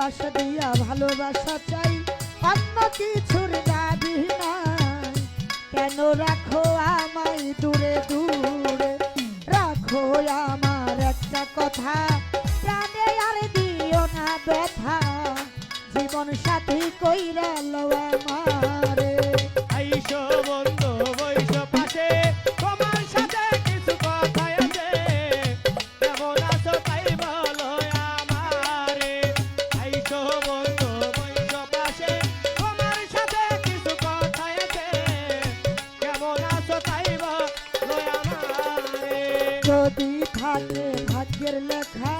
ভালোবাসা দিয়া ভালোবাসা চাই, অন্য কিছুর দাবি নাই। কেন রাখো আমায় দূরে দূরে, রাখো আমার একটা কথা, প্রাণে আর দিও না ব্যথা, জীবন সাথী কইরা লো আমারে। আইসো বন্ধু বইস পাশে, তোমার সাথে কিছু কথা আছে, কেমন আছো তাই বলো আমারে। আইসো বন্ধু বইস পাশে, তোমার সাথে কিছু কথা আছে, কেমন আছো তাই বলো আমারে। যদি থাকে ভাগ্যের লেখা,